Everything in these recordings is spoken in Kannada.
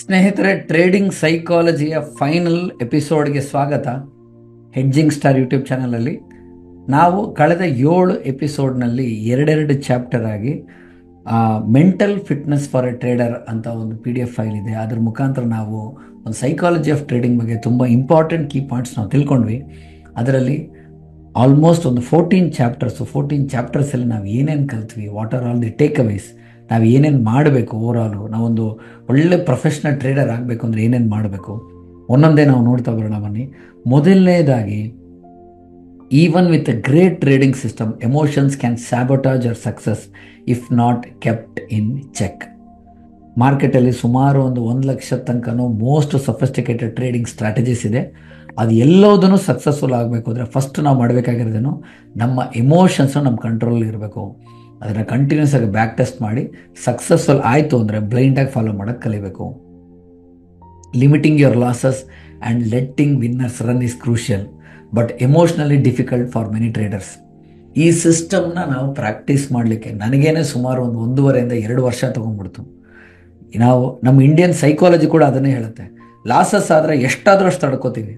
ಸ್ನೇಹಿತರೆ, ಟ್ರೇಡಿಂಗ್ ಸೈಕಾಲಜಿಯ ಫೈನಲ್ ಎಪಿಸೋಡ್ಗೆ ಸ್ವಾಗತ. ಹೆಡ್ಜಿಂಗ್ ಸ್ಟಾರ್ ಯೂಟ್ಯೂಬ್ ಚಾನಲಲ್ಲಿ ನಾವು ಕಳೆದ 7 ಎಪಿಸೋಡ್ನಲ್ಲಿ ಎರಡೆರಡು ಚಾಪ್ಟರ್ ಆಗಿ mental fitness for A trader ಅಂತ ಒಂದು PDF ಫೈಲ್ ಇದೆ. ಅದ್ರ ಮುಖಾಂತರ ನಾವು ಒಂದು ಸೈಕಾಲಜಿ ಆಫ್ ಟ್ರೇಡಿಂಗ್ ಬಗ್ಗೆ ತುಂಬ ಇಂಪಾರ್ಟೆಂಟ್ ಕೀ ಪಾಯಿಂಟ್ಸ್ ನಾವು ತಿಳ್ಕೊಂಡ್ವಿ. ಅದರಲ್ಲಿ ಆಲ್ಮೋಸ್ಟ್ ಒಂದು 14 ಚಾಪ್ಟರ್ಸಲ್ಲಿ ನಾವು ಏನೇನು ಕಲ್ತ್ವಿ, what are all the takeaways, ನಾವು ಏನೇನು ಮಾಡಬೇಕು, ಓವರಾಲು ನಾವೊಂದು ಒಳ್ಳೆ ಪ್ರೊಫೆಷ್ನಲ್ ಟ್ರೇಡರ್ ಆಗಬೇಕು ಅಂದರೆ ಏನೇನು ಮಾಡಬೇಕು, ಒಂದೊಂದೇ ನಾವು ನೋಡ್ತಾ ಬರೋಣ ಬನ್ನಿ. ಮೊದಲನೇದಾಗಿ, even with a great trading system, emotions can sabotage our success if not kept in check. ಮಾರ್ಕೆಟಲ್ಲಿ ಸುಮಾರು ಒಂದು 1 ಲಕ್ಷ ತನಕನೂ ಮೋಸ್ಟ್ ಸಫಿಸ್ಟಿಕೇಟೆಡ್ ಟ್ರೇಡಿಂಗ್ ಸ್ಟ್ರಾಟಜೀಸ್ ಇದೆ. ಅದು ಎಲ್ಲೋದನ್ನು ಸಕ್ಸಸ್ಫುಲ್ ಆಗಬೇಕು ಅಂದರೆ ಫಸ್ಟ್ ನಾವು ಮಾಡಬೇಕಾಗಿರೋದೇನು, ನಮ್ಮ ಎಮೋಷನ್ಸು ನಮ್ಮ ಕಂಟ್ರೋಲ್ ಇರಬೇಕು. ಅದನ್ನು ಕಂಟಿನ್ಯೂಸ್ ಆಗಿ ಬ್ಯಾಕ್ ಟೆಸ್ಟ್ ಮಾಡಿ ಸಕ್ಸಸ್ಫುಲ್ ಆಯಿತು ಅಂದರೆ ಬ್ಲೈಂಡಾಗಿ ಫಾಲೋ ಮಾಡೋಕ್ಕೆ ಕಲಿಬೇಕು. Limiting your losses and letting winners run is crucial but emotionally difficult for many traders. ಈ ಸಿಸ್ಟಮ್ನ ನಾವು ಪ್ರಾಕ್ಟೀಸ್ ಮಾಡಲಿಕ್ಕೆ ನನಗೇನೆ ಸುಮಾರು ಒಂದು 1.5 ಇಂದ 2 ವರ್ಷ ತೊಗೊಂಡ್ಬಿಡ್ತು. ನಮ್ಮ ಇಂಡಿಯನ್ ಸೈಕಾಲಜಿ ಕೂಡ ಅದನ್ನೇ ಹೇಳುತ್ತೆ. ಲಾಸಸ್ ಆದರೆ ಎಷ್ಟಾದರೂ ಅಷ್ಟು ತಡ್ಕೋತೀವಿ,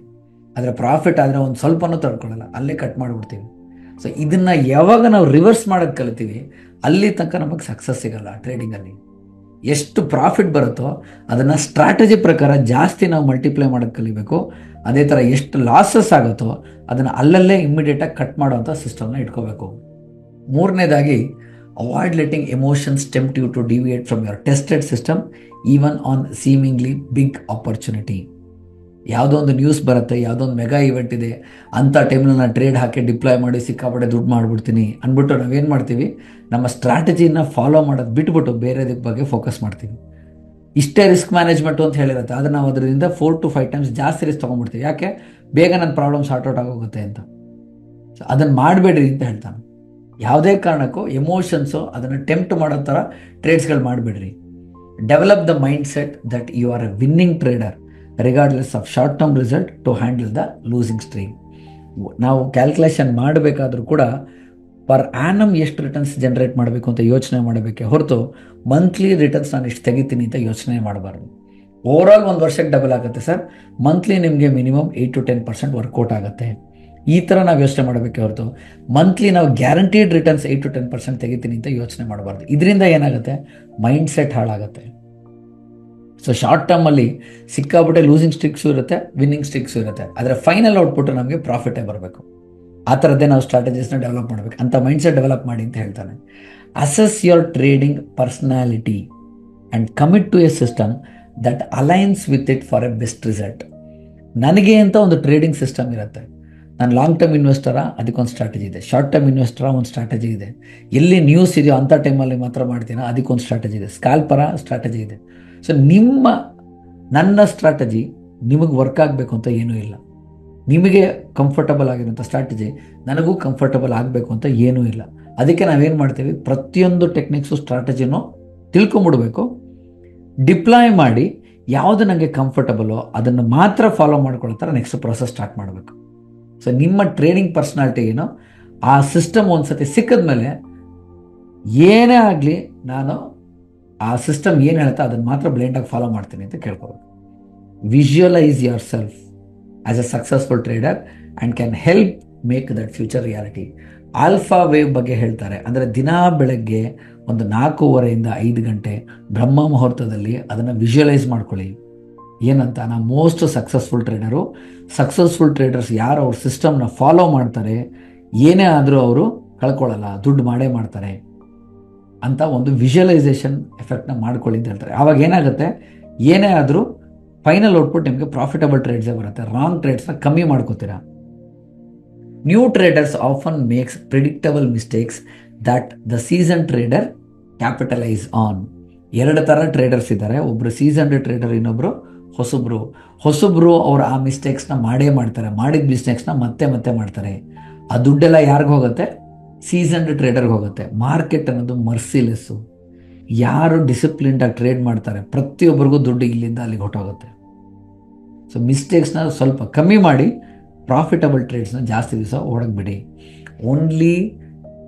ಆದರೆ ಪ್ರಾಫಿಟ್ ಆದರೆ ಒಂದು ಸ್ವಲ್ಪನೂ ತಡ್ಕೊಳ್ಳಲ್ಲ, ಅಲ್ಲೇ ಕಟ್ ಮಾಡಿಬಿಡ್ತೀವಿ. ಸೊ ಇದನ್ನು ಯಾವಾಗ ನಾವು ರಿವರ್ಸ್ ಮಾಡೋದು ಕಲಿತೀವಿ, ಅಲ್ಲಿ ತನಕ ನಮಗೆ ಸಕ್ಸಸ್ ಸಿಗಲ್ಲ. ಟ್ರೇಡಿಂಗಲ್ಲಿ ಎಷ್ಟು ಪ್ರಾಫಿಟ್ ಬರುತ್ತೋ ಅದನ್ನು ಸ್ಟ್ರಾಟಜಿ ಪ್ರಕಾರ ಜಾಸ್ತಿ ನಾವು ಮಲ್ಟಿಪ್ಲೈ ಮಾಡೋದು ಕಲಿಬೇಕು. ಅದೇ ಥರ ಎಷ್ಟು ಲಾಸಸ್ ಆಗುತ್ತೋ ಅದನ್ನು ಅಲ್ಲಲ್ಲೇ ಇಮ್ಮಿಡಿಯೇಟಾಗಿ ಕಟ್ ಮಾಡೋವಂಥ ಸಿಸ್ಟಮ್ನ ಇಟ್ಕೋಬೇಕು. ಮೂರನೇದಾಗಿ, avoid letting emotions tempt you to deviate from your tested system even on seemingly big opportunity. ಯಾವುದೋ ಒಂದು ನ್ಯೂಸ್ ಬರುತ್ತೆ, ಯಾವುದೋ ಒಂದು ಮೆಗಾ ಇವೆಂಟ್ ಇದೆ, ಅಂಥ ಟೈಮ್ನಲ್ಲಿ ನಾನು ಟ್ರೇಡ್ ಹಾಕಿ ಡಿಪ್ಲಾಯ್ ಮಾಡಿ ಸಿಕ್ಕಾಪಟ್ಟೆ ದುಡ್ಡು ಮಾಡಿಬಿಡ್ತೀನಿ ಅಂದ್ಬಿಟ್ಟು ನಾವೇನು ಮಾಡ್ತೀವಿ, ನಮ್ಮ ಸ್ಟ್ರಾಟಜಿನ ಫಾಲೋ ಮಾಡೋದು ಬಿಟ್ಬಿಟ್ಟು ಬೇರೆದಕ್ಕೆ ಬಗ್ಗೆ ಫೋಕಸ್ ಮಾಡ್ತೀವಿ. ಇಷ್ಟೇ ರಿಸ್ಕ್ ಮ್ಯಾನೇಜ್ಮೆಂಟು ಅಂತ ಹೇಳಿರುತ್ತೆ, ಆದರೆ ನಾವು ಅದರಿಂದ 4 to 5 ಟೈಮ್ಸ್ ಜಾಸ್ತಿ ರಿಸ್ಕ್ ತೊಗೊಂಡ್ಬಿಡ್ತೀವಿ. ಯಾಕೆ? ಬೇಗ ನನ್ನ ಪ್ರಾಬ್ಲಮ್ ಸಾರ್ಟ್ ಔಟ್ ಆಗೋಗುತ್ತೆ ಅಂತ. ಸೊ ಅದನ್ನು ಮಾಡಬೇಡ್ರಿ ಅಂತ ಹೇಳ್ತಾನೆ. ಯಾವುದೇ ಕಾರಣಕ್ಕೂ ಎಮೋಷನ್ಸು ಅದನ್ನು ಟೆಂಪ್ಟ್ ಮಾಡೋ ಥರ ಟ್ರೇಡ್ಸ್ಗಳು ಮಾಡಬೇಡ್ರಿ. Develop the mindset that you are a winning trader regardless of short term result to handle the losing stream. ನಾವು ಕ್ಯಾಲ್ಕುಲೇಷನ್ ಮಾಡಬೇಕಾದ್ರೂ ಕೂಡ ಪರ್ ಆ್ಯನಮ್ ಎಷ್ಟು ರಿಟರ್ನ್ಸ್ ಜನರೇಟ್ ಮಾಡಬೇಕು ಅಂತ ಯೋಚನೆ ಮಾಡಬೇಕೆ ಹೊರತು ಮಂತ್ಲಿ ರಿಟರ್ನ್ಸ್ ನಾನು ಇಷ್ಟು ತೆಗಿತೀನಿ ಅಂತ ಯೋಚನೆ ಮಾಡಬಾರ್ದು. ಓವರಾಲ್ 1 ವರ್ಷಕ್ಕೆ ಡಬಲ್ ಆಗುತ್ತೆ ಸರ್, ಮಂತ್ಲಿ ನಿಮಗೆ ಮಿನಿಮಮ್ 8 to 10% ವರ್ಕೌಟ್ ಆಗುತ್ತೆ. ಈ ಥರ ನಾವು ಯೋಚನೆ ಮಾಡಬೇಕೆ ಹೊರತು ಮಂತ್ಲಿ ನಾವು ಗ್ಯಾರಂಟೀಡ್ ರಿಟರ್ನ್ಸ್ 8 to 10% ತೆಗಿತೀನಿ ಅಂತ ಯೋಚನೆ ಮಾಡಬಾರ್ದು. ಇದರಿಂದ ಏನಾಗುತ್ತೆ, ಮೈಂಡ್ ಸೆಟ್ ಹಾಳಾಗುತ್ತೆ. ಸೊ ಶಾರ್ಟ್ ಟರ್ಮಲ್ಲಿ ಸಿಕ್ಕಾಬಿಟ್ಟೆ ಲೂಸಿಂಗ್ ಸ್ಟಿಕ್ಸು ಇರುತ್ತೆ, ವಿನ್ನಿಂಗ್ ಸ್ಟಿಕ್ಸು ಇರುತ್ತೆ, ಆದರೆ ಫೈನಲ್ ಔಟ್ಪುಟ್ ನಮಗೆ ಪ್ರಾಫಿಟೇ ಬರಬೇಕು. ಆ ಥರದ್ದೇ ನಾವು ಸ್ಟ್ರಾಟಜೀಸ್ನ ಡೆವಲಪ್ ಮಾಡಬೇಕು. ಅಂತ ಮೈಂಡ್ ಸೆಟ್ ಡೆವಲಪ್ ಮಾಡಿ ಅಂತ ಹೇಳ್ತಾನೆ. Assess your trading personality and commit to a system that aligns with it for a best result. ನನಗೆ ಅಂತ ಒಂದು ಟ್ರೇಡಿಂಗ್ ಸಿಸ್ಟಮ್ ಇರುತ್ತೆ. ನಾನು ಲಾಂಗ್ ಟರ್ಮ್ ಇನ್ವೆಸ್ಟರಾ, ಅದಕ್ಕೊಂದು ಸ್ಟ್ರಾಟಜಿ ಇದೆ. ಶಾರ್ಟ್ ಟರ್ಮ್ ಇನ್ವೆಸ್ಟರಾ, ಒಂದು ಸ್ಟ್ರಾಟಜಿ ಇದೆ. ಎಲ್ಲಿ ನ್ಯೂಸ್ ಇದೆಯೋ ಅಂಥ ಟೈಮಲ್ಲಿ ಮಾತ್ರ ಮಾಡ್ತೀನೋ ಅದಕ್ಕೊಂದು ಸ್ಟ್ರಾಟಜಿ ಇದೆ. ಸ್ಕ್ಯಾಲ್ಪರ ಸ್ಟ್ರಾಟಜಿ ಇದೆ. ಸೊ ನನ್ನ ಸ್ಟ್ರಾಟಜಿ ನಿಮಗೆ ವರ್ಕ್ ಆಗಬೇಕು ಅಂತ ಏನೂ ಇಲ್ಲ. ನಿಮಗೆ ಕಂಫರ್ಟಬಲ್ ಆಗಿರೋಂಥ ಸ್ಟ್ರಾಟಜಿ ನನಗೂ ಕಂಫರ್ಟಬಲ್ ಆಗಬೇಕು ಅಂತ ಏನೂ ಇಲ್ಲ. ಅದಕ್ಕೆ ನಾವೇನು ಮಾಡ್ತೀವಿ, ಪ್ರತಿಯೊಂದು ಟೆಕ್ನಿಕ್ಸು ಸ್ಟ್ರಾಟಜಿನೂ ತಿಳ್ಕೊಂಬಿಡ್ಬೇಕು, ಡಿಪ್ಲಾಯ್ ಮಾಡಿ ಯಾವುದು ನನಗೆ ಕಂಫರ್ಟಬಲೋ ಅದನ್ನು ಮಾತ್ರ ಫಾಲೋ ಮಾಡ್ಕೊಳ್ಳೋ ಥರ ನೆಕ್ಸ್ಟ್ ಪ್ರೊಸೆಸ್ ಸ್ಟಾರ್ಟ್ ಮಾಡಬೇಕು. ಸೊ ನಿಮ್ಮ ಟ್ರೇಡಿಂಗ್ ಪರ್ಸನಾಲಿಟಿ ಏನೋ ಆ ಸಿಸ್ಟಮ್ ಒಂದು ಸತಿ ಸಿಕ್ಕಿದ್ಮೇಲೆ ಏನೇ ಆಗಲಿ ನಾನು ಆ ಸಿಸ್ಟಮ್ ಏನು ಹೇಳ್ತಾ ಅದನ್ನು ಮಾತ್ರ ಬ್ಲೈಂಡಾಗಿ ಫಾಲೋ ಮಾಡ್ತೀನಿ ಅಂತ ಕೇಳ್ಕೋಬೇಕು. Visualise yourself as a successful trader and can help make that future reality. Alpha wave ಬಗ್ಗೆ ಹೇಳ್ತಾರೆ. ಅಂದರೆ ದಿನಾ ಬೆಳಗ್ಗೆ ಒಂದು 4:15 to 5 ಗಂಟೆ ಬ್ರಹ್ಮ ಮುಹೂರ್ತದಲ್ಲಿ ಅದನ್ನು ವಿಜುವಲೈಸ್ ಮಾಡ್ಕೊಳ್ಳಿ. ಏನಂತ, ನಾವು ಮೋಸ್ಟ್ ಸಕ್ಸಸ್ಫುಲ್ ಟ್ರೇಡರ್ಸ್ ಯಾರು ಅವ್ರ ಸಿಸ್ಟಮ್ನ ಫಾಲೋ ಮಾಡ್ತಾರೆ, ಏನೇ ಆದರೂ ಅವರು ಕಳ್ಕೊಳ್ಳಲ್ಲ, ದುಡ್ಡು ಮಾಡೇ ಮಾಡ್ತಾರೆ ಅಂತ ಒಂದು ವಿಜುವಲೈಸೇಷನ್ ಎಫೆಕ್ಟ್ನ ಮಾಡ್ಕೊಳ್ಳಿ ಅಂತ ಹೇಳ್ತಾರೆ. ಆವಾಗ ಏನಾಗುತ್ತೆ, ಏನೇ ಆದರೂ ಫೈನಲ್ ಔಟ್ಪುಟ್ ನಿಮಗೆ ಪ್ರಾಫಿಟಬಲ್ ಟ್ರೇಡ್ಸೇ ಬರುತ್ತೆ. ರಾಂಗ್ ಟ್ರೇಡ್ಸ್ನ ಕಮ್ಮಿ ಮಾಡ್ಕೋತೀರಾ. New traders often makes predictable mistakes that the seasoned trader capitalise on. 2 ಥರ ಟ್ರೇಡರ್ಸ್ ಇದ್ದಾರೆ. ಒಬ್ಬರು ಸೀಸನ್ಡ್ ಟ್ರೇಡರ್, ಇನ್ನೊಬ್ಬರು ಹೊಸಬ್ರು. ಅವರು ಆ ಮಿಸ್ಟೇಕ್ಸ್ನ ಮಾಡ್ತಾರೆ. ಮಾಡಿದ ಮಿಸ್ಟೇಕ್ಸ್ನ ಮತ್ತೆ ಮಾಡ್ತಾರೆ. ಆ ದುಡ್ಡೆಲ್ಲ ಯಾರಿಗೆ ಹೋಗುತ್ತೆ, ಸೀಸನ್ಡ್ ಟ್ರೇಡರ್ಗೆ ಹೋಗುತ್ತೆ. ಮಾರ್ಕೆಟ್ ಅನ್ನೋದು ಮರ್ಸಿಲೆಸ್ಸು. ಯಾರು ಡಿಸಿಪ್ಲಿನ್ಡಾಗಿ ಟ್ರೇಡ್ ಮಾಡ್ತಾರೆ ಪ್ರತಿಯೊಬ್ಬರಿಗೂ ದುಡ್ಡು ಇಲ್ಲಿಂದ ಅಲ್ಲಿಗೆ ಹೊಟ್ಟೋಗುತ್ತೆ. ಸೊ ಮಿಸ್ಟೇಕ್ಸ್ನ ಸ್ವಲ್ಪ ಕಮ್ಮಿ ಮಾಡಿ ಪ್ರಾಫಿಟಬಲ್ ಟ್ರೇಡ್ಸ್ನ ಜಾಸ್ತಿ ದಿವಸ ಓಡಕ್ಬಿಡಿ. Only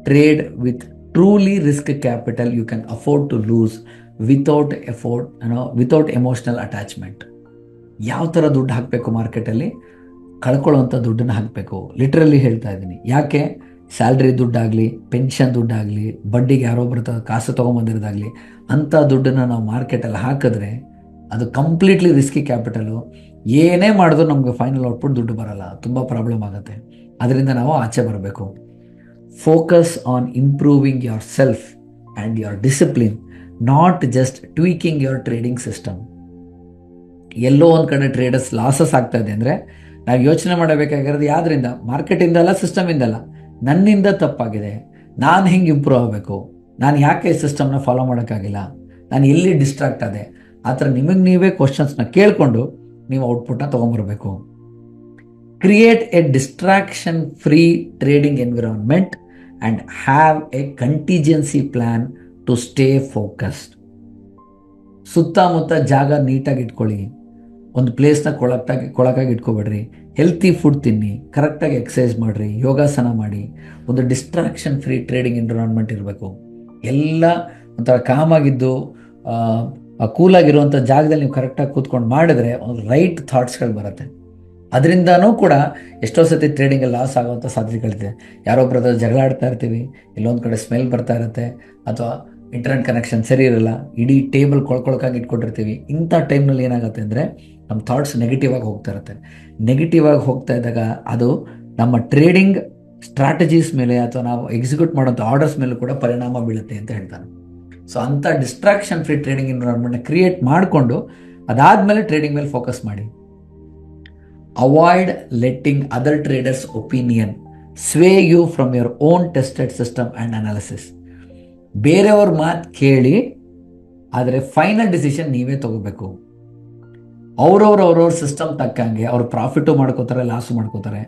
trade with truly risk capital you can afford to lose without effort without emotional attachment. ಯಾವ ಥರ ದುಡ್ಡು ಹಾಕಬೇಕು ಮಾರ್ಕೆಟಲ್ಲಿ? ಕಳ್ಕೊಳ್ಳೋವಂಥ ದುಡ್ಡನ್ನು ಹಾಕಬೇಕು. ಲಿಟ್ರಲಿ ಹೇಳ್ತಾ ಇದ್ದೀನಿ. ಯಾಕೆ? ಸ್ಯಾಲ್ರಿ ದುಡ್ಡಾಗಲಿ, ಪೆನ್ಷನ್ ದುಡ್ಡಾಗಲಿ, ಬಡ್ಡಿಗೆ ಯಾರೋ ಬರ್ತಾರೆ ಕಾಸು ತೊಗೊಂಬಂದಿರೋದಾಗಲಿ, ಅಂಥ ದುಡ್ಡನ್ನು ನಾವು ಮಾರ್ಕೆಟಲ್ಲಿ ಹಾಕಿದ್ರೆ ಅದು ಕಂಪ್ಲೀಟ್ಲಿ ರಿಸ್ಕಿ ಕ್ಯಾಪಿಟಲು. ಏನೇ ಮಾಡಿದ್ರು ನಮಗೆ ಫೈನಲ್ ಔಟ್ಪುಟ್ ದುಡ್ಡು ಬರಲ್ಲ, ತುಂಬ ಪ್ರಾಬ್ಲಮ್ ಆಗುತ್ತೆ. ಅದರಿಂದ ನಾವು ಆಚೆ ಬರಬೇಕು. Focus on improving yourself and your discipline, not just tweaking your trading system. ಎಲ್ಲೋ ಒಂದು ಕಡೆ ಟ್ರೇಡರ್ಸ್ ಲಾಸಸ್ ಆಗ್ತಾ ಇದೆ ಅಂದರೆ ನಾವು ಯೋಚನೆ ಮಾಡಬೇಕಾಗಿರೋದು ಯಾವುದರಿಂದ? ಮಾರ್ಕೆಟಿಂದ ಅಲ್ಲ, ಸಿಸ್ಟಮಿಂದ ಅಲ್ಲ, ನನ್ನಿಂದ ತಪ್ಪಾಗಿದೆ. ನಾನು ಹೆಂಗೆ ಇಂಪ್ರೂವ್ ಆಗಬೇಕು? ನಾನು ಯಾಕೆ ಈ ಸಿಸ್ಟಮ್ನ ಫಾಲೋ ಮಾಡೋಕ್ಕಾಗಿಲ್ಲ? ನಾನು ಎಲ್ಲಿ ಡಿಸ್ಟ್ರಾಕ್ಟ್ ಆದೆ? ಆ ಥರ ನಿಮಗೆ ನೀವೇ ಕ್ವಶನ್ಸ್ನ ಕೇಳಿಕೊಂಡು ನೀವು ಔಟ್ಪುಟ್ನ ತೊಗೊಂಬರ್ಬೇಕು. Create a distraction free trading environment and have a contingency plan to stay focused. ಸುತ್ತಮುತ್ತ ಜಾಗ ನೀಟಾಗಿ ಇಟ್ಕೊಳ್ಳಿ. ಒಂದು ಪ್ಲೇಸ್ನ ಕೊಳಕಾಗಿ ಇಟ್ಕೊಬೇಡ್ರಿ. ಹೆಲ್ತಿ ಫುಡ್ ತಿನ್ನಿ, ಕರೆಕ್ಟಾಗಿ ಎಕ್ಸಸೈಸ್ ಮಾಡಿರಿ, ಯೋಗಾಸನ ಮಾಡಿ. ಒಂದು ಡಿಸ್ಟ್ರಾಕ್ಷನ್ ಫ್ರೀ ಟ್ರೇಡಿಂಗ್ ಎನ್ವಿರಾನ್ಮೆಂಟ್ ಇರಬೇಕು. ಎಲ್ಲ ಒಂಥರ ಕಾಮಾಗಿದ್ದು ಕೂಲಾಗಿರುವಂಥ ಜಾಗದಲ್ಲಿ ನೀವು ಕರೆಕ್ಟಾಗಿ ಕೂತ್ಕೊಂಡು ಮಾಡಿದ್ರೆ ಒಂದು ರೈಟ್ ಥಾಟ್ಸ್ಗಳು ಬರುತ್ತೆ. ಅದರಿಂದನೂ ಕೂಡ ಎಷ್ಟೋ ಸತಿ ಟ್ರೇಡಿಂಗಲ್ಲಿ ಲಾಸ್ ಆಗುವಂಥ ಸಾಧ್ಯತೆಗಳಿದೆ. ಯಾರೊಬ್ಬರ ಜಗಳ ಆಡ್ತಾ ಇರ್ತೀವಿ, ಇಲ್ಲೊಂದು ಕಡೆ ಸ್ಮೆಲ್ ಬರ್ತಾ ಇರುತ್ತೆ, ಅಥವಾ ಇಂಟರ್ನೆಟ್ ಕನೆಕ್ಷನ್ ಸರಿ ಇರಲ್ಲ, ಇಡೀ ಟೇಬಲ್ ಕೊಳ್ಕೊಳಕಾಗಿ ಇಟ್ಕೊಂಡಿರ್ತೀವಿ. ಇಂಥ ಟೈಮ್ನಲ್ಲಿ ಏನಾಗುತ್ತೆ ಅಂದರೆ ನಮ್ಮ ಥಾಟ್ಸ್ ನೆಗೆಟಿವ್ ಆಗಿ ಹೋಗ್ತಾ ಇರುತ್ತೆ. ನೆಗೆಟಿವ್ ಆಗಿ ಹೋಗ್ತಾ ಇದ್ದಾಗ ಅದು ನಮ್ಮ ಟ್ರೇಡಿಂಗ್ ಸ್ಟ್ರಾಟಜೀಸ್ ಮೇಲೆ ಅಥವಾ ನಾವು ಎಕ್ಸಿಕ್ಯೂಟ್ ಮಾಡೋಂಥ ಆರ್ಡರ್ಸ್ ಮೇಲೂ ಕೂಡ ಪರಿಣಾಮ ಬೀಳುತ್ತೆ ಅಂತ ಹೇಳ್ತಾನೆ. ಸೊ ಅಂಥ ಡಿಸ್ಟ್ರಾಕ್ಷನ್ ಫ್ರೀ ಟ್ರೇಡಿಂಗ್ ಎನ್ವಿರಾನ್ಮೆಂಟ್ನ ಕ್ರಿಯೇಟ್ ಮಾಡಿಕೊಂಡು ಅದಾದಮೇಲೆ ಟ್ರೇಡಿಂಗ್ ಮೇಲೆ ಫೋಕಸ್ ಮಾಡಿ. Avoid letting other traders opinion sway you from your own tested system and analysis. ಬೇರೆಯವ್ರ ಮಾತು ಕೇಳಿ, ಆದರೆ ಫೈನಲ್ ಡಿಸಿಷನ್ ನೀವೇ ತಗೋಬೇಕು. ಅವ್ರವ್ರ ಸಿಸ್ಟಮ್ ತಕ್ಕಂಗೆ ಅವ್ರು ಪ್ರಾಫಿಟು ಮಾಡ್ಕೋತಾರೆ, ಲಾಸು ಮಾಡ್ಕೋತಾರೆ.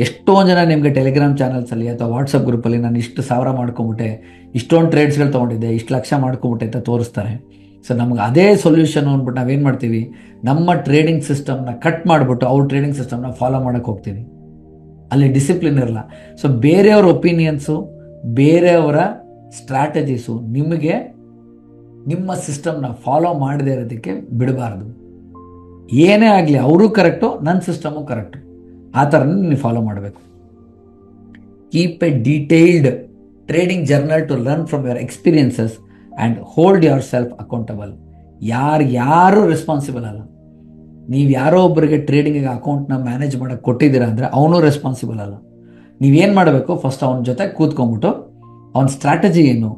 ಎಷ್ಟೊಂದು ಜನ ನಿಮಗೆ ಟೆಲಿಗ್ರಾಮ್ ಚಾನಲ್ಸಲ್ಲಿ ಅಥವಾ ವಾಟ್ಸಪ್ ಗ್ರೂಪಲ್ಲಿ ನಾನು ಇಷ್ಟು ಸಾವಿರ ಮಾಡ್ಕೊಂಬಿಟ್ಟೆ, ಇಷ್ಟೊಂದು ಟ್ರೇಡ್ಸ್ಗಳು ತೊಗೊಂಡಿದ್ದೆ, ಇಷ್ಟು ಲಕ್ಷ ಮಾಡ್ಕೊಂಬಿಟ್ಟೆ ಅಂತ ತೋರಿಸ್ತಾರೆ. ಸೊ ನಮ್ಗೆ ಅದೇ ಸೊಲ್ಯೂಷನ್ ಅಂದ್ಬಿಟ್ಟು ನಾವೇನು ಮಾಡ್ತೀವಿ, ನಮ್ಮ ಟ್ರೇಡಿಂಗ್ ಸಿಸ್ಟಮ್ನ ಕಟ್ ಮಾಡಿಬಿಟ್ಟು ಅವ್ರ ಟ್ರೇಡಿಂಗ್ ಸಿಸ್ಟಮ್ನ ಫಾಲೋ ಮಾಡೋಕ್ಕೆ ಹೋಗ್ತೀವಿ. ಅಲ್ಲಿ ಡಿಸಿಪ್ಲಿನ್ ಇರಲ್ಲ. ಸೊ ಬೇರೆಯವ್ರ ಒಪಿನಿಯನ್ಸು, ಬೇರೆಯವರ ಸ್ಟ್ರಾಟಜೀಸು ನಿಮಗೆ ನಿಮ್ಮ ಸಿಸ್ಟಮ್ನ ಫಾಲೋ ಮಾಡದೇ ಇರೋದಕ್ಕೆ ಬಿಡಬಾರ್ದು. ಏನೇ ಆಗಲಿ ಅವರು ಕರೆಕ್ಟು, ನನ್ನ ಸಿಸ್ಟಮು ಕರೆಕ್ಟು, ಆ ಥರನೇ ನೀವು ಫಾಲೋ ಮಾಡಬೇಕು. Keep a detailed trading journal to learn from your experiences and hold yourself accountable. ಯಾರು ರೆಸ್ಪಾನ್ಸಿಬಲ್ ಅಲ್ಲ. ನೀವು ಯಾರೋ ಒಬ್ಬರಿಗೆ ಟ್ರೇಡಿಂಗಿಗೆ ಅಕೌಂಟ್ನ ಮ್ಯಾನೇಜ್ ಮಾಡೋಕ್ಕೆ ಕೊಟ್ಟಿದ್ದೀರಾ ಅಂದರೆ ಅವನು ರೆಸ್ಪಾನ್ಸಿಬಲ್ ಅಲ್ಲ. ನೀವೇನು ಮಾಡಬೇಕು, ಫಸ್ಟ್ ಅವನ ಜೊತೆ ಕೂತ್ಕೊಂಡ್ಬಿಟ್ಟು ಅವನ ಸ್ಟ್ರಾಟಜಿ ಏನು,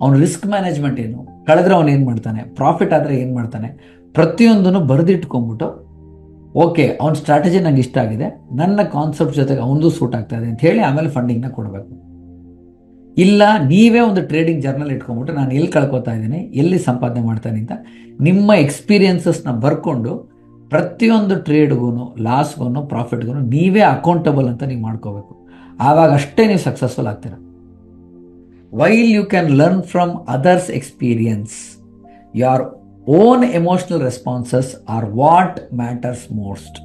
ಅವನ ರಿಸ್ಕ್ ಮ್ಯಾನೇಜ್ಮೆಂಟ್ ಏನು, ಕಳೆದ್ರೆ ಅವನು ಏನು ಮಾಡ್ತಾನೆ, ಪ್ರಾಫಿಟ್ ಆದರೆ ಏನು ಮಾಡ್ತಾನೆ, ಪ್ರತಿಯೊಂದನ್ನು ಬರೆದಿಟ್ಕೊಂಡ್ಬಿಟ್ಟು ಓಕೆ ಅವನ ಸ್ಟ್ರಾಟಜಿ ನಂಗೆ ಇಷ್ಟ ಆಗಿದೆ, ನನ್ನ ಕಾನ್ಸೆಪ್ಟ್ ಜೊತೆಗೆ ಅವನದು ಸೂಟ್ ಆಗ್ತಾ ಇದೆ ಅಂತ ಹೇಳಿ ಆಮೇಲೆ ಫಂಡಿಂಗ್ನ ಕೊಡಬೇಕು. ಇಲ್ಲ ನೀವೇ ಒಂದು ಟ್ರೇಡಿಂಗ್ ಜರ್ನಲ್ ಇಟ್ಕೊಂಡ್ಬಿಟ್ಟು ನಾನು ಎಲ್ಲಿ ಕಳ್ಕೊತಾ ಇದ್ದೀನಿ, ಎಲ್ಲಿ ಸಂಪಾದನೆ ಮಾಡ್ತಾನೆ ಅಂತ ನಿಮ್ಮ ಎಕ್ಸ್ಪೀರಿಯನ್ಸಸ್ನ ಬರ್ಕೊಂಡು ಪ್ರತಿಯೊಂದು ಟ್ರೇಡ್ಗೂ, ಲಾಸ್ಗೂ, ಪ್ರಾಫಿಟ್ಗೂ ನೀವೇ ಅಕೌಂಟಬಲ್ ಅಂತ ನೀವು ಮಾಡ್ಕೋಬೇಕು. ಆವಾಗ ಅಷ್ಟೇ ನೀವು ಸಕ್ಸಸ್ಫುಲ್ ಆಗ್ತೀರ. While you can learn from others experience, your own emotional responses are what matters most.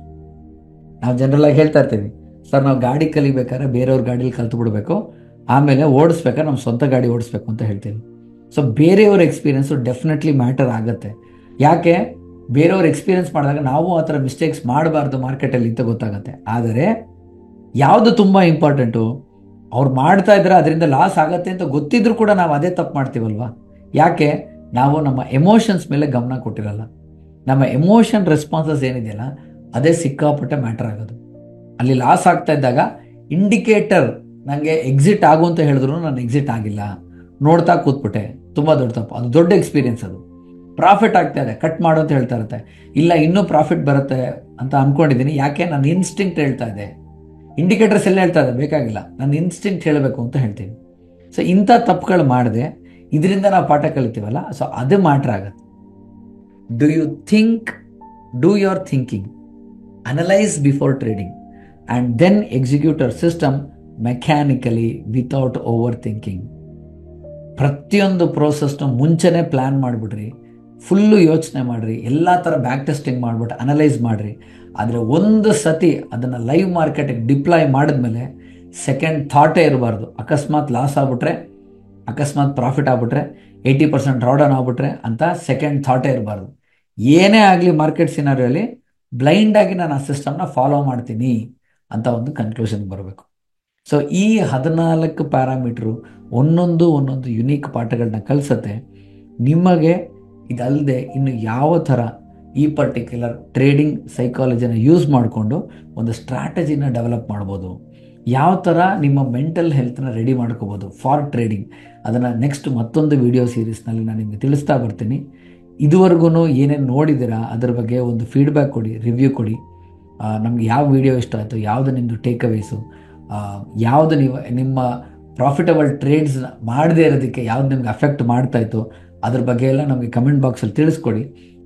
ನಾವು ಜನರಲಾಗಿ ಹೇಳ್ತಾ ಇರ್ತೀವಿ, ಸರ್ ನಾವು ಗಾಡಿ ಕಲಿಬೇಕಾದ್ರೆ ಬೇರೆಯವ್ರ ಗಾಡೀಲಿ ಕಲ್ತು ಬಿಡಬೇಕು, ಆಮೇಲೆ ಓಡಿಸ್ಬೇಕಾದ್ರೆ ನಮ್ಮ ಸ್ವಂತ ಗಾಡಿ ಓಡಿಸ್ಬೇಕು ಅಂತ ಹೇಳ್ತೀವಿ. ಸೊ ಬೇರೆಯವ್ರ ಎಕ್ಸ್ಪೀರಿಯನ್ಸು ಡೆಫಿನೆಟ್ಲಿ ಮ್ಯಾಟರ್ ಆಗುತ್ತೆ. ಯಾಕೆ? ಬೇರೆಯವ್ರ ಎಕ್ಸ್ಪೀರಿಯನ್ಸ್ ಮಾಡಿದಾಗ ನಾವು ಆ ಥರ ಮಿಸ್ಟೇಕ್ಸ್ ಮಾಡಬಾರ್ದು ಮಾರ್ಕೆಟಲ್ಲಿ ಅಂತ ಗೊತ್ತಾಗುತ್ತೆ. ಆದರೆ ಯಾವುದು ತುಂಬ ಇಂಪಾರ್ಟೆಂಟು, ಅವ್ರು ಮಾಡ್ತಾ ಇದ್ರೆ ಅದರಿಂದ ಲಾಸ್ ಆಗುತ್ತೆ ಅಂತ ಗೊತ್ತಿದ್ರೂ ಕೂಡ ನಾವು ಅದೇ ತಪ್ಪು ಮಾಡ್ತೀವಲ್ವ. ಯಾಕೆ? ನಾವು ನಮ್ಮ ಎಮೋಷನ್ಸ್ ಮೇಲೆ ಗಮನ ಕೊಟ್ಟಿರಲ್ಲ. ನಮ್ಮ ಎಮೋಷನ್ ರೆಸ್ಪಾನ್ಸಸ್ ಏನಿದೆಯಲ್ಲ ಅದೇ ಸಿಕ್ಕಾಪಟ್ಟೆ ಮ್ಯಾಟರ್ ಆಗೋದು. ಅಲ್ಲಿ ಲಾಸ್ ಆಗ್ತಾ ಇದ್ದಾಗ ಇಂಡಿಕೇಟರ್ ನನಗೆ ಎಕ್ಸಿಟ್ ಆಗು ಅಂತ ಹೇಳಿದ್ರು ನಾನು ಎಕ್ಸಿಟ್ ಆಗಿಲ್ಲ, ನೋಡ್ತಾ ಕೂತ್ಬಿಟ್ಟೆ, ತುಂಬ ದೊಡ್ಡ ತಪ್ಪು. ಅದು ದೊಡ್ಡ ಎಕ್ಸ್ಪೀರಿಯನ್ಸ್. ಅದು ಪ್ರಾಫಿಟ್ ಆಗ್ತಾ ಇದೆ, ಕಟ್ ಮಾಡು ಅಂತ ಹೇಳ್ತಾ ಇರುತ್ತೆ, ಇಲ್ಲ ಇನ್ನೂ ಪ್ರಾಫಿಟ್ ಬರುತ್ತೆ ಅಂತ ಅಂದ್ಕೊಂಡಿದ್ದೀನಿ. ಯಾಕೆ? ನನ್ನ ಇನ್ಸ್ಟಿಂಕ್ಟ್ ಹೇಳ್ತಾ ಇದೆ, ಇಂಡಿಕೇಟರ್ಸ್ ಎಲ್ಲ ಹೇಳ್ತಾ ಇದೆ, ಬೇಕಾಗಿಲ್ಲ, ನನ್ನ ಇನ್ಸ್ಟಿಂಕ್ಟ್ ಹೇಳಬೇಕು ಅಂತ ಹೇಳ್ತೀನಿ. ಸೊ ಇಂಥ ತಪ್ಪುಗಳು ಮಾಡಿದೆ ಇದರಿಂದ ನಾವು ಪಾಠ ಕಲಿತೀವಲ್ಲ, ಸೊ ಅದು ಮ್ಯಾಟ್ರ್ ಆಗುತ್ತೆ. Do your thinking, analyse before trading and then execute your system mechanically without overthinking. ಪ್ರತಿಯೊಂದು ಪ್ರೋಸೆಸ್ನು ಮುಂಚೆನೇ ಪ್ಲ್ಯಾನ್ ಮಾಡಿಬಿಡ್ರಿ, ಫುಲ್ಲು ಯೋಚನೆ ಮಾಡಿರಿ, ಎಲ್ಲ ಥರ ಬ್ಯಾಕ್ ಟೆಸ್ಟಿಂಗ್ ಮಾಡಿಬಿಟ್ಟು ಅನಲೈಸ್ ಮಾಡಿರಿ. ಆದರೆ ಒಂದು ಸತಿ ಅದನ್ನು ಲೈವ್ ಮಾರ್ಕೆಟಿಗೆ ಡಿಪ್ಲಾಯ್ ಮಾಡಿದ್ಮೇಲೆ ಸೆಕೆಂಡ್ ಥಾಟೇ ಇರಬಾರ್ದು. ಅಕಸ್ಮಾತ್ ಲಾಸ್ ಆಗ್ಬಿಟ್ರೆ, ಅಕಸ್ಮಾತ್ ಪ್ರಾಫಿಟ್ ಆಗ್ಬಿಟ್ರೆ 80% ಡ್ರಾಡೌನ್ ಆಗ್ಬಿಟ್ರೆ ಅಂತ ಸೆಕೆಂಡ್ ಥಾಟೇ ಇರಬಾರ್ದು. ಏನೇ ಆಗಲಿ ಮಾರ್ಕೆಟ್ ಸಿನಾರಿಯಲ್ಲಿ ಬ್ಲೈಂಡಾಗಿ ನಾನು ಆ ಸಿಸ್ಟಮ್ನ ಫಾಲೋ ಮಾಡ್ತೀನಿ ಅಂತ ಒಂದು ಕನ್ಕ್ಲೂಷನ್ಗೆ ಬರಬೇಕು. ಸೊ ಈ 14 ಪ್ಯಾರಾಮೀಟ್ರು ಒಂದೊಂದು ಯುನೀಕ್ ಪಾಠಗಳನ್ನ ಕಲಿಸುತ್ತೆ. ನಿಮಗೆ ಇದಲ್ಲದೆ ಇನ್ನು ಯಾವ ಥರ ಈ ಪರ್ಟಿಕ್ಯುಲರ್ ಟ್ರೇಡಿಂಗ್ ಸೈಕಾಲಜಿನ ಯೂಸ್ ಮಾಡಿಕೊಂಡು ಒಂದು ಸ್ಟ್ರಾಟಜಿನ ಡೆವಲಪ್ ಮಾಡ್ಬೋದು, ಯಾವ ಥರ ನಿಮ್ಮ ಮೆಂಟಲ್ ಹೆಲ್ತ್ನ ರೆಡಿ ಮಾಡ್ಕೋಬೋದು ಫಾರ್ ಟ್ರೇಡಿಂಗ್, ಅದನ್ನು ನೆಕ್ಸ್ಟ್ ಮತ್ತೊಂದು ವಿಡಿಯೋ ಸೀರೀಸ್ನಲ್ಲಿ ನಾನು ನಿಮಗೆ ತಿಳಿಸ್ತಾ ಬರ್ತೀನಿ. ಇದುವರೆಗೂ ಏನೇನು ನೋಡಿದ್ದೀರಾ ಅದ್ರ ಬಗ್ಗೆ ಒಂದು ಫೀಡ್ಬ್ಯಾಕ್ ಕೊಡಿ, ರಿವ್ಯೂ ಕೊಡಿ. ನಮ್ಗೆ ಯಾವ ವಿಡಿಯೋ ಇಷ್ಟ ಆಯಿತು, ಯಾವುದು ನಿಮ್ಮದು ಟೇಕ್ ಅವೇಸು, ಯಾವುದು ನೀವು ನಿಮ್ಮ ಪ್ರಾಫಿಟಬಲ್ ಟ್ರೇಡ್ಸ್ ಮಾಡದೇ ಇರೋದಕ್ಕೆ ಯಾವ್ದು ನಿಮ್ಗೆ ಅಫೆಕ್ಟ್ ಮಾಡ್ತಾಯಿತ್ತು ಅದ್ರ ಬಗ್ಗೆ ಎಲ್ಲ ನಮಗೆ ಕಮೆಂಟ್ ಬಾಕ್ಸಲ್ಲಿ ತಿಳಿಸ್ಕೊಡಿ.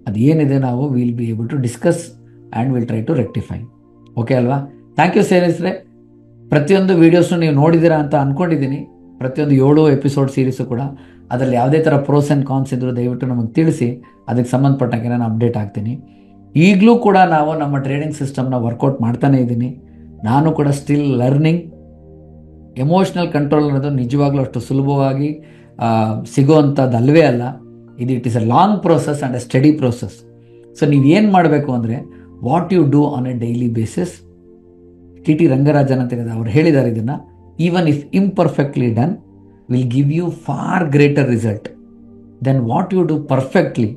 ಅದು ಏನಿದೆ ನಾವು will be able to discuss and will try to rectify. Okay ಅಲ್ವಾ? ಥ್ಯಾಂಕ್ ಯು ಸೇರಿಸ್ರೆ. ಪ್ರತಿಯೊಂದು ವೀಡಿಯೋಸ್ನು ನೀವು ನೋಡಿದ್ದೀರಾ ಅಂತ ಅಂದ್ಕೊಂಡಿದ್ದೀನಿ. ಪ್ರತಿಯೊಂದು 7 ಎಪಿಸೋಡ್ ಸೀರೀಸು ಕೂಡ ಅದರಲ್ಲಿ ಯಾವುದೇ ಥರ ಪ್ರೋಸ್ ಆ್ಯಂಡ್ ಕಾನ್ಸ್ ಇದ್ದರೂ ದಯವಿಟ್ಟು ನಮಗೆ ತಿಳಿಸಿ, ಅದಕ್ಕೆ ಸಂಬಂಧಪಟ್ಟಂಗೆ ನಾನು ಅಪ್ಡೇಟ್ ಆಗ್ತೀನಿ. ಈಗಲೂ ಕೂಡ ನಾವು ನಮ್ಮ ಟ್ರೇಡಿಂಗ್ ಸಿಸ್ಟಮ್ನ ವರ್ಕೌಟ್ ಮಾಡ್ತಾನೇ ಇದ್ದೀನಿ. ನಾನು ಕೂಡ ಸ್ಟಿಲ್ ಲರ್ನಿಂಗ್. ಎಮೋಷ್ನಲ್ ಕಂಟ್ರೋಲ್ ಅನ್ನೋದು ನಿಜವಾಗ್ಲೂ ಅಷ್ಟು ಸುಲಭವಾಗಿ ಸಿಗೋವಂಥದ್ದು ಅಲ್ಲವೇ ಅಲ್ಲ. It is a long process and a study process. So ನೀವೇನು ಮಾಡಬೇಕು ಅಂದರೆ what you do on a daily basis. T Rangarajan ಅಂತ ಅವ್ರು ಹೇಳಿದ್ದಾರೆ ಇದನ್ನು, even if imperfectly done will give you far greater result then what you do perfectly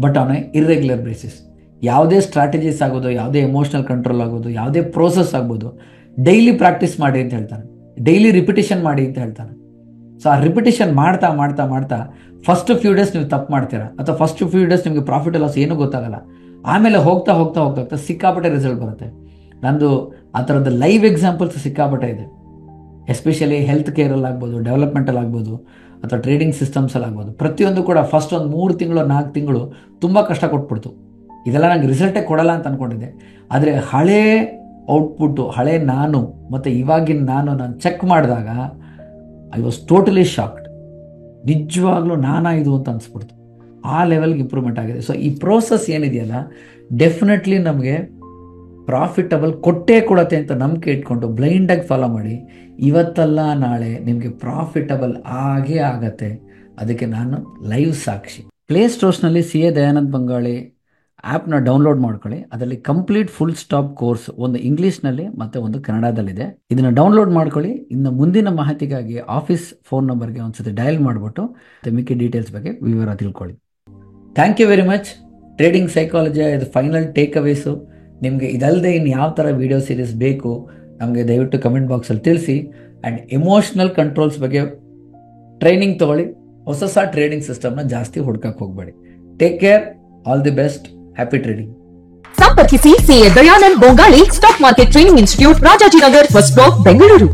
but on a irregular basis. ಯಾವುದೇ ಸ್ಟ್ರಾಟಜೀಸ್ ಆಗೋದು, ಯಾವುದೇ ಎಮೋಷ್ನಲ್ ಕಂಟ್ರೋಲ್ ಆಗೋದು, ಯಾವುದೇ ಪ್ರೋಸೆಸ್ ಆಗ್ಬೋದು, ಡೈಲಿ ಪ್ರಾಕ್ಟೀಸ್ ಮಾಡಿ ಅಂತ ಹೇಳ್ತಾನೆ, ಡೈಲಿ ರಿಪಿಟೇಷನ್ ಮಾಡಿ ಅಂತ ಹೇಳ್ತಾನೆ. ಸೊ ಆ ರಿಪಿಟೇಷನ್ ಮಾಡ್ತಾ ಮಾಡ್ತಾ ಮಾಡ್ತಾ ಫಸ್ಟ್ ಫ್ಯೂ ಡೇಸ್ ನೀವು ತಪ್ಪು ಮಾಡ್ತೀರಾ, ಅಥವಾ ಫಸ್ಟ್ ಫ್ಯೂ ಡೇಸ್ ನಿಮಗೆ ಪ್ರಾಫಿಟ್ ಲಾಸ್ ಏನೂ ಗೊತ್ತಾಗಲ್ಲ. ಆಮೇಲೆ ಹೋಗ್ತಾ ಹೋಗ್ತಾ ಹೋಗ್ತಾ ಹೋಗ್ತಾ ಸಿಕ್ಕಾಪಟ್ಟೆ ರಿಸಲ್ಟ್ ಬರುತ್ತೆ. ನಂದು ಆ ಥರದ ಲೈವ್ ಎಕ್ಸಾಂಪಲ್ಸ್ ಸಿಕ್ಕಾಪಟ್ಟೆ ಇದೆ. ಎಸ್ಪೆಷಲಿ ಹೆಲ್ತ್ ಕೇರಲ್ಲಿ ಆಗ್ಬೋದು, ಡೆವಲಪ್ಮೆಂಟಲ್ಲಿ ಆಗ್ಬೋದು, ಅಥವಾ ಟ್ರೇಡಿಂಗ್ ಸಿಸ್ಟಮ್ಸಲ್ಲಿ ಆಗ್ಬೋದು. ಪ್ರತಿಯೊಂದು ಕೂಡ ಫಸ್ಟ್ ಒಂದು 3 ತಿಂಗಳು 4 ತಿಂಗಳು ತುಂಬ ಕಷ್ಟ ಕೊಟ್ಬಿಡ್ತು. ಇದೆಲ್ಲ ನಂಗೆ ರಿಸಲ್ಟೇ ಕೊಡಲ್ಲ ಅಂತ ಅಂದ್ಕೊಂಡಿದ್ದೆ. ಆದರೆ ಹಳೇ ಔಟ್ಪುಟ್ಟು, ಹಳೇ ನಾನು ಮತ್ತು ಇವಾಗಿನ ನಾನು ಚೆಕ್ ಮಾಡಿದಾಗ ಐ ವಾಸ್ ಟೋಟಲಿ ಶಾಕ್ಡ್. ನಿಜವಾಗ್ಲೂ ನಾನಾ ಇದು ಅಂತ ಅನಿಸ್ಬಿಡ್ತು. ಆ ಲೆವೆಲ್ಗೆ ಇಂಪ್ರೂವ್ಮೆಂಟ್ ಆಗಿದೆ. ಸೊ ಈ ಪ್ರೋಸೆಸ್ ಏನಿದೆಯಲ್ಲ ಡೆಫಿನೆಟ್ಲಿ ನಮಗೆ ಪ್ರಾಫಿಟಬಲ್ ಕೊಟ್ಟೇ ಕೊಡತ್ತೆ ಅಂತ ನಂಬಿಕೆ ಇಟ್ಕೊಂಡು ಬ್ಲೈಂಡಾಗಿ ಫಾಲೋ ಮಾಡಿ. ಇವತ್ತಲ್ಲ ನಾಳೆ ನಿಮಗೆ ಪ್ರಾಫಿಟಬಲ್ ಆಗೇ ಆಗತ್ತೆ. ಅದಕ್ಕೆ ನಾನು ಲೈವ್ ಸಾಕ್ಷಿ. ಪ್ಲೇಸ್ಟೋರ್ಸ್ನಲ್ಲಿ CA ದಯಾನಂದ್ ಬಂಗಾಳಿ ಆ್ಯಪ್ನ ಡೌನ್ಲೋಡ್ ಮಾಡ್ಕೊಳ್ಳಿ. ಅದರಲ್ಲಿ ಕಂಪ್ಲೀಟ್ ಫುಲ್ ಸ್ಟಾಪ್ ಕೋರ್ಸ್ ಒಂದು ಇಂಗ್ಲೀಷ್ನಲ್ಲಿ ಮತ್ತು ಒಂದು ಕನ್ನಡದಲ್ಲಿದೆ. ಇದನ್ನು ಡೌನ್ಲೋಡ್ ಮಾಡ್ಕೊಳ್ಳಿ. ಇನ್ನು ಮುಂದಿನ ಮಾಹಿತಿಗಾಗಿ ಆಫೀಸ್ ಫೋನ್ ನಂಬರ್ಗೆ ಒಂದ್ಸತಿ ಡಯಲ್ ಮಾಡಿಬಿಟ್ಟು ಮಿಕ್ಕಿ ಡೀಟೇಲ್ಸ್ ಬಗ್ಗೆ ವಿವರ ತಿಳ್ಕೊಳ್ಳಿ. Thank you very much. Trading psychology ಇದು ಫೈನಲ್ ಟೇಕ್ ಅವೇಸು. ನಿಮಗೆ ಇದಲ್ಲದೆ ಇನ್ನು ಯಾವ ಥರ ವಿಡಿಯೋ ಸೀರೀಸ್ ಬೇಕು ನಮಗೆ ದಯವಿಟ್ಟು ಕಮೆಂಟ್ ಬಾಕ್ಸಲ್ಲಿ ತಿಳಿಸಿ. ಆ್ಯಂಡ್ ಎಮೋಷ್ನಲ್ ಕಂಟ್ರೋಲ್ಸ್ ಬಗ್ಗೆ ಟ್ರೈನಿಂಗ್ ತೊಗೊಳ್ಳಿ. ಹೊಸ ಟ್ರೇಡಿಂಗ್ ಸಿಸ್ಟಮ್ನ ಜಾಸ್ತಿ ಹುಡ್ಕಕ್ಕೆ ಹೋಗಬೇಡಿ. Take care. All the best. Happy trading. ಸಂಪರ್ಕಿಸಿ CA Dayanand Bangali, stock market training institute, Rajajinagar, first block, Bengaluru.